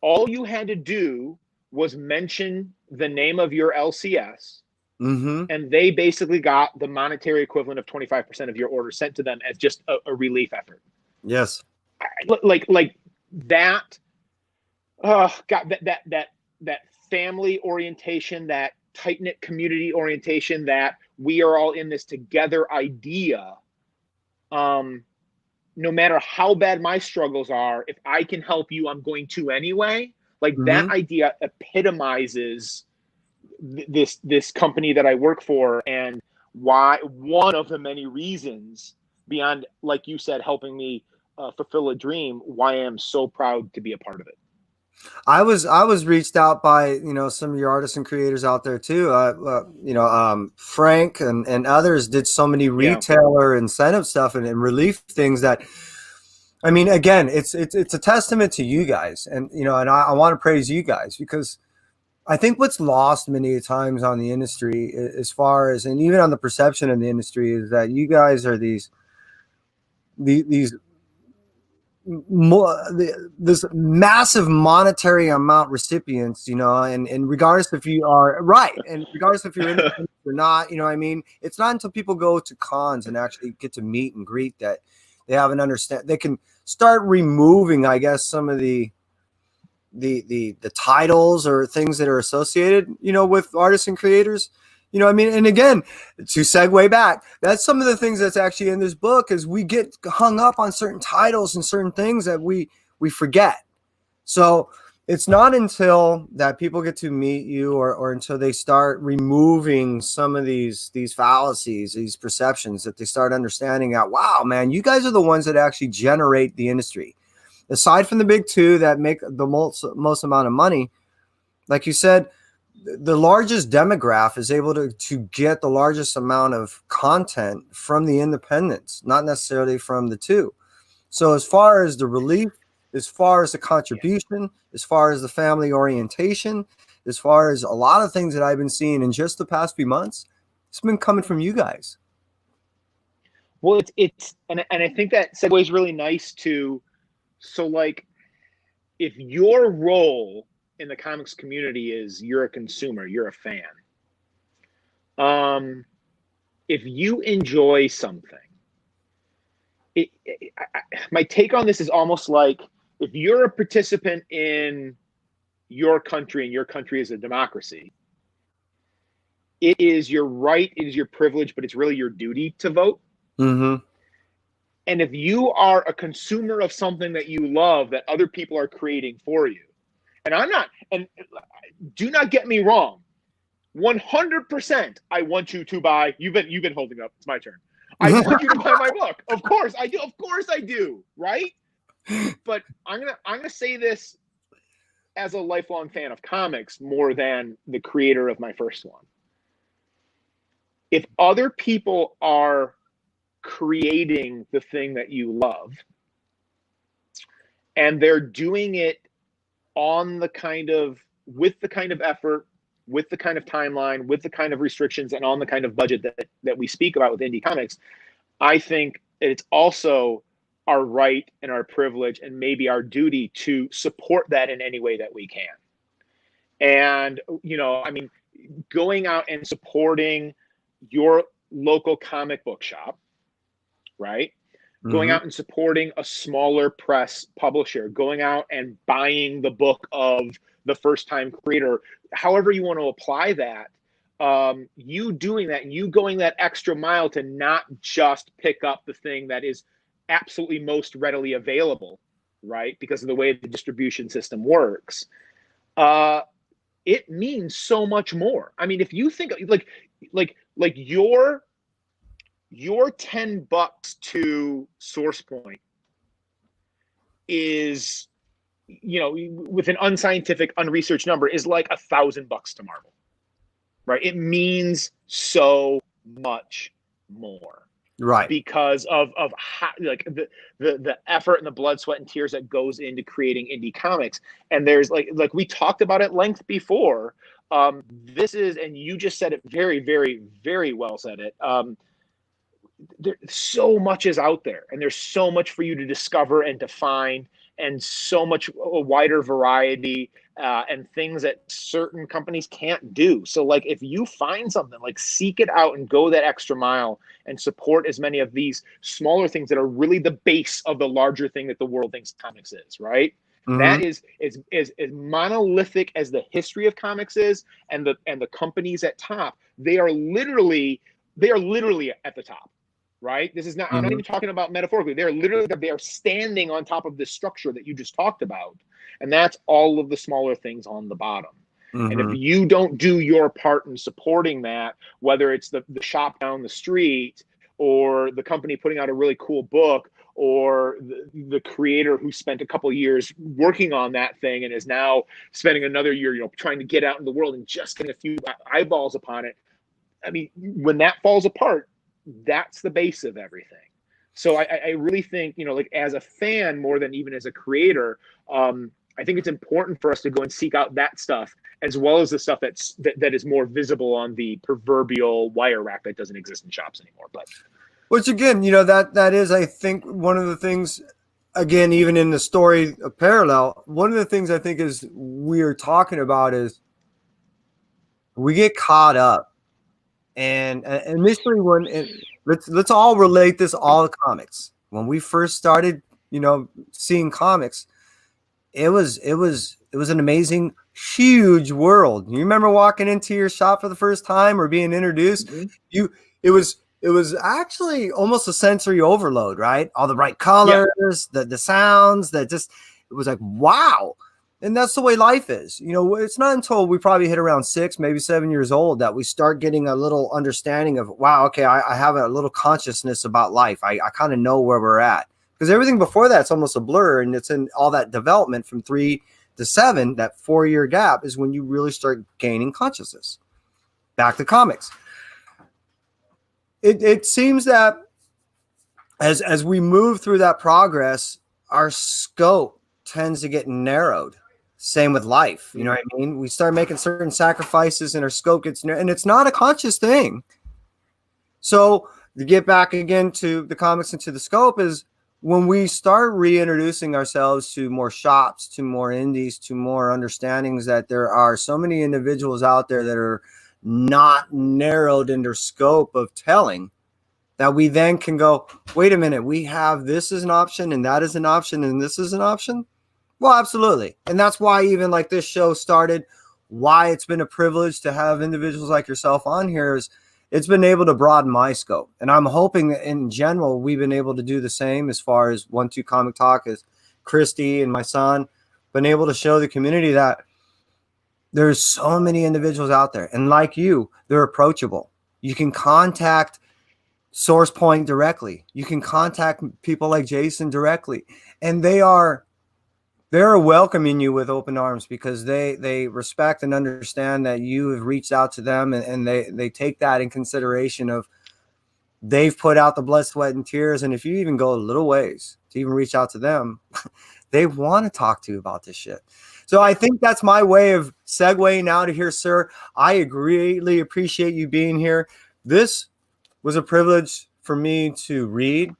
all you had to do was mention the name of your LCS, and they basically got the monetary equivalent of 25% of your order sent to them as just a relief effort. Yes. Like that. God, that family orientation, that tight-knit community orientation, that we are all in this together idea. No matter how bad my struggles are, if I can help you, I'm going to anyway. That idea epitomizes this company that I work for, and why one of the many reasons beyond, like you said, helping me fulfill a dream, why I am so proud to be a part of it. I was reached out by some of your artists and creators out there too. Frank and others did so many retailer incentive stuff and relief things that, I mean, again, it's a testament to you guys, and and I want to praise you guys, because I think what's lost many times on the industry, as far as, and even on the perception of the industry, is that you guys are these this massive monetary amount recipients, and regardless if you are right, and regardless if you're in it or not, I mean, it's not until people go to cons and actually get to meet and greet that they have an understand. They can start removing, I guess, some of the titles or things that are associated, with artists and creators. I mean, and again, to segue back, that's some of the things that's actually in this book, is we get hung up on certain titles and certain things that we we forget. So it's not until that people get to meet you or until they start removing some of these fallacies, these perceptions, that they start understanding that, wow, man, you guys are the ones that actually generate the industry. Aside from the big two that make the most amount of money, like you said, the largest demographic is able to get the largest amount of content from the independents, not necessarily from the two. So as far as the relief, as far as the contribution, as far as the family orientation, as far as a lot of things that I've been seeing in just the past few months, it's been coming from you guys. Well, and I think that segues really nice to, so like, if your role in the comics community is you're a consumer, you're a fan. If you enjoy something, my take on this is almost like, if you're a participant in your country and your country is a democracy, it is your right, it is your privilege, but it's really your duty to vote. Mm-hmm. And if you are a consumer of something that you love, that other people are creating for you, and do not get me wrong, 100% I want you to buy, you've been holding up, it's my turn. I want you to buy my book. Of course I do. Of course I do. Right? But I'm gonna say this as a lifelong fan of comics more than the creator of my first one. If other people are creating the thing that you love and they're doing it with the kind of effort, with the kind of timeline, with the kind of restrictions, and on the kind of budget that we speak about with indie comics, I think it's also our right and our privilege and maybe our duty to support that in any way that we can. And, I mean, going out and supporting your local comic book shop, right? Mm-hmm. Going out and supporting a smaller press publisher, going out and buying the book of the first time creator, however you want to apply that, you doing that, you going that extra mile to not just pick up the thing that is absolutely most readily available, right? Because of the way the distribution system works, it means so much more. I mean, if you think like your $10 to SourcePoint is, with an unscientific, unresearched number, is like $1,000 to Marvel, right? It means so much more, right? Because of how, like, the effort and the blood, sweat, and tears that goes into creating indie comics. And there's like we talked about at length before. This is, and you just said it very, very, very well said it. There, so much is out there, and there's so much for you to discover and to find, and so much a wider variety and things that certain companies can't do. So like, if you find something, like, seek it out and go that extra mile and support as many of these smaller things that are really the base of the larger thing that the world thinks comics is, right? Mm-hmm. That is as monolithic as the history of comics is, and the companies at top, they are literally at the top. Right? This is not, mm-hmm. I'm not even talking about metaphorically. They are standing on top of this structure that you just talked about. And that's all of the smaller things on the bottom. Mm-hmm. And if you don't do your part in supporting that, whether it's the shop down the street, or the company putting out a really cool book, or the creator who spent a couple of years working on that thing and is now spending another year, trying to get out in the world and just getting a few eyeballs upon it. I mean, when that falls apart, that's the base of everything. So I really think, like, as a fan more than even as a creator, I think it's important for us to go and seek out that stuff, as well as the stuff that is more visible on the proverbial wire rack that doesn't exist in shops anymore. But which, again, that is, I think, one of the things, again, even in the story of Parallel, one of the things I think is we're talking about is we get caught up. And initially, let's all relate this all to comics. When we first started, seeing comics, it was an amazing, huge world. You remember walking into your shop for the first time or being introduced? Mm-hmm. It was actually almost a sensory overload, right? All the bright colors, the sounds, it was like, wow. And that's the way life is. You know, it's not until we probably hit around 6, maybe 7 years old that we start getting a little understanding of, wow, okay, I have a little consciousness about life. I kind of know where we're at. Because everything before that's almost a blur, and it's in all that development from 3 to 7, that 4-year gap is when you really start gaining consciousness. Back to comics. It seems that as we move through that progress, our scope tends to get narrowed. Same with life. You know what I mean? We start making certain sacrifices and our scope gets narrowed, and it's not a conscious thing. So to get back again to the comics and to the scope is when we start reintroducing ourselves to more shops, to more indies, to more understandings that there are so many individuals out there that are not narrowed in their scope of telling, that we then can go, wait a minute, we have this as an option and that is an option and this is an option. Well, absolutely. And that's why even like this show started, why it's been a privilege to have individuals like yourself on here is it's been able to broaden my scope. And I'm hoping that in general, we've been able to do the same as far as 1-2 Comic Talk, as Christy and my son, been able to show the community that there's so many individuals out there. And like you, they're approachable. You can contact Source Point directly. You can contact people like Jason directly. And they're welcoming you with open arms because they respect and understand that you have reached out to them, and they take that in consideration of they've put out the blood, sweat, and tears. And if you even go a little ways to even reach out to them, they want to talk to you about this shit. So I think that's my way of segueing out of here, sir. I greatly appreciate you being here. This was a privilege for me to read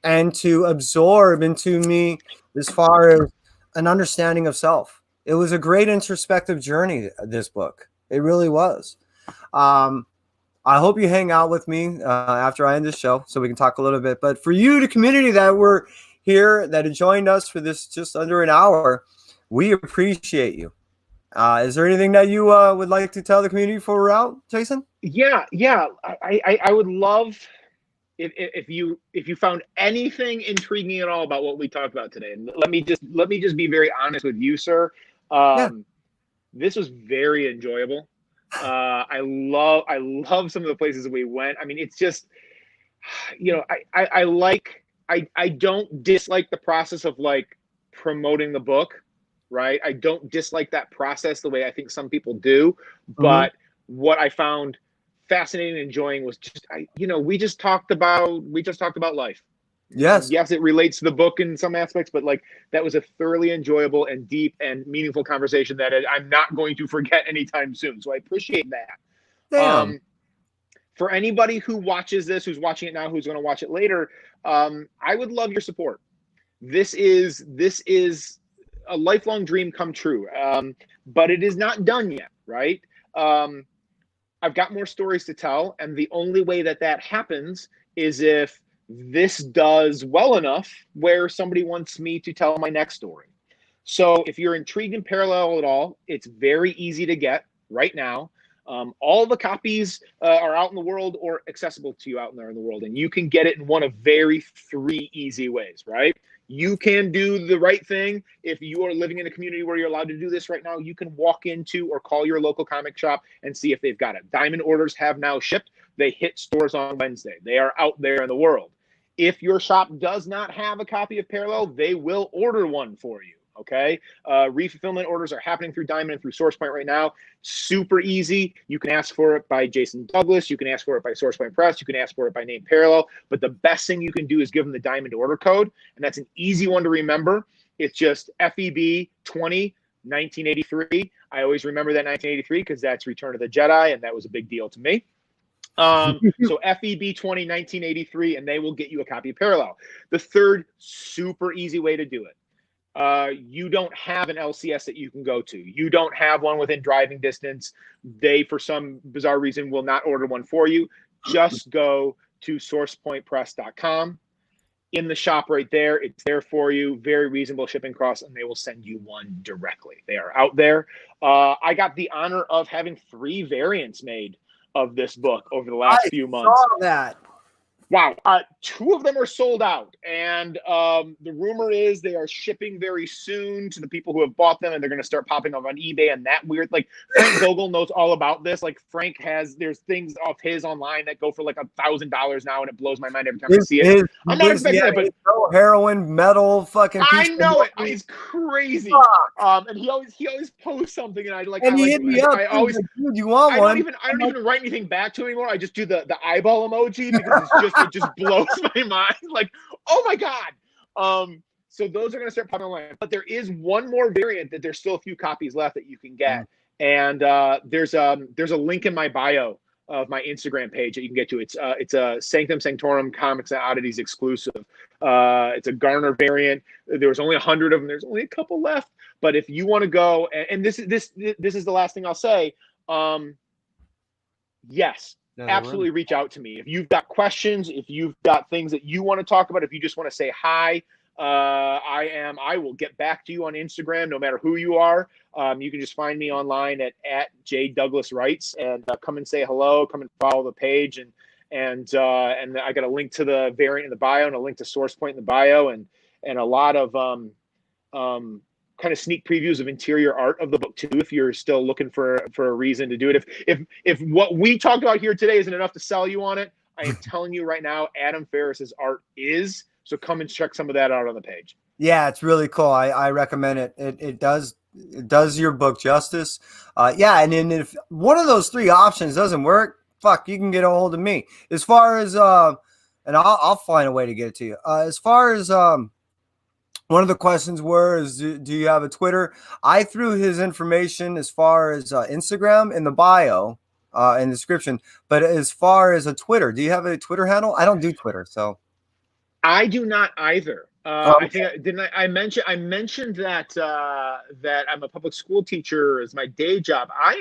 and to absorb into me as far as an understanding of self. It was a great introspective journey, this book. It really was. I hope you hang out with me after I end this show so we can talk a little bit. But for you, the community that were here, that had joined us for this just under an hour, we appreciate you. Is there anything that you would like to tell the community before we're out, Jason? Yeah. I would love if you found anything intriguing at all about what we talked about today. And let me just be very honest with you, sir. This was very enjoyable. I love some of the places that we went. I mean, it's just, you know, I don't dislike the process of like promoting the book, right? I don't dislike that process the way I think some people do. But what I found fascinating and enjoying was just, we just talked about life. Yes, it relates to the book in some aspects, but like that was a thoroughly enjoyable and deep and meaningful conversation that I'm not going to forget anytime soon. So I appreciate that. Damn. For anybody who watches this, who's watching it now, who's going to watch it later, I would love your support. This is a lifelong dream come true, but it is not done yet, right? I've got more stories to tell, and the only way that happens is if this does well enough where somebody wants me to tell my next story. So if you're intrigued in Parallel at all, it's very easy to get right now. All the copies are out in the world or accessible to you out there in the world, and you can get it in one of three easy ways, right? You can do the right thing. If you are living in a community where you're allowed to do this right now, you can walk into or call your local comic shop and see if they've got it. Diamond orders have now shipped. They hit stores on Wednesday. They are out there in the world. If your shop does not have a copy of Parallel, they will order one for you. Okay. Refulfillment orders are happening through Diamond and through SourcePoint right now. Super easy. You can ask for it by Jason Douglas. You can ask for it by SourcePoint Press. You can ask for it by name Parallel. But the best thing you can do is give them the Diamond order code. And that's an easy one to remember. It's just FEB 20 1983. I always remember that 1983 because that's Return of the Jedi, and that was a big deal to me. So FEB 20 1983, and they will get you a copy of Parallel. The third super easy way to do it. You don't have an LCS that you can go to. You don't have one within driving distance. They, for some bizarre reason, will not order one for you. Just go to sourcepointpress.com. In the shop right there, it's there for you. Very reasonable shipping costs, and they will send you one directly. They are out there. I got the honor of having 3 variants made of this book over the last few months. I saw that. Wow. Two of them are sold out. And the rumor is they are shipping very soon to the people who have bought them, and they're going to start popping up on eBay and that weird. Like, Frank Vogel knows all about this. Like, Frank there's things off his online that go for like $1,000 now, and it blows my mind every time I see it. I'm not expecting that, but heroin, metal, fucking. I know it. It's crazy. And he always posts something, and I like. And I, he like, hit me up. I always. Like, dude, you want one? I don't even write anything back to him anymore. I just do the eyeball emoji because it just blows my mind. Like, oh my god. So those are going to start popping online. But there is one more variant that there's still a few copies left that you can get. And there's a link in my bio of my Instagram page that you can get to. It's a Sanctum Sanctorum Comics and Oddities exclusive. It's a Garner variant. There was only 100 of them. There's only a couple left. But if you want to go, and this is the last thing I'll say. Yes. Absolutely reach out to me if you've got questions, if you've got things that you want to talk about, if you just want to say hi. I will get back to you on Instagram no matter who you are. You can just find me online at @JDouglasWrites and come and say hello, come and follow the page, and I got a link to the variant in the bio and a link to SourcePoint in the bio, and a lot of kind of sneak previews of interior art of the book too, if you're still looking for a reason to do it. If what we talked about here today isn't enough to sell you on it, I am telling you right now, Adam Ferris's art is. So come and check some of that out on the page. Yeah, it's really cool. I recommend it. It does your book justice. Yeah, and then if one of those three options doesn't work, fuck, you can get a hold of me. As far as and I'll find a way to get it to you. As far as one of the questions do you have a Twitter? I threw his information as far as Instagram in the bio, in the description. But as far as a Twitter, do you have a Twitter handle? I don't do Twitter, so. I do not either. Okay. I think I mentioned that that I'm a public school teacher as my day job. I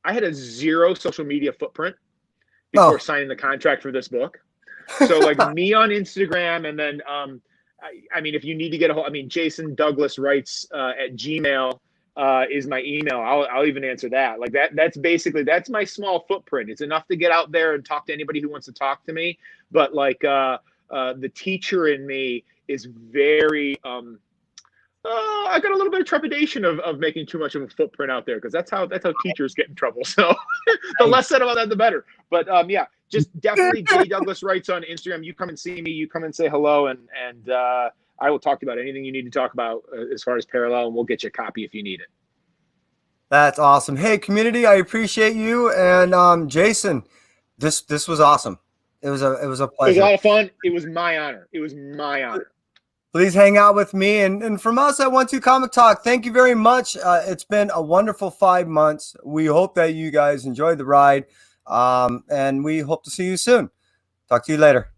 had a zero social media footprint before signing the contract for this book. So like me on Instagram, and then I mean, if you need to get a hold, I mean, Jason Douglas writes at Gmail is my email. I'll even answer that. Like that's my small footprint. It's enough to get out there and talk to anybody who wants to talk to me. But like the teacher in me is very I got a little bit of trepidation of making too much of a footprint out there, because that's how teachers get in trouble. So the less said about that, the better. But yeah, just definitely J Douglas Writes on Instagram. You come and see me. You come and say hello, and I will talk about anything you need to talk about as far as Parallel, and we'll get you a copy if you need it. That's awesome. Hey, community, I appreciate you. And Jason, this was awesome. It was a pleasure. It was a lot of fun. It was my honor. It was my honor. Please hang out with me. And from us at 1-2 Comic Talk, thank you very much. It's been a wonderful 5 months. We hope that you guys enjoyed the ride. And we hope to see you soon. Talk to you later.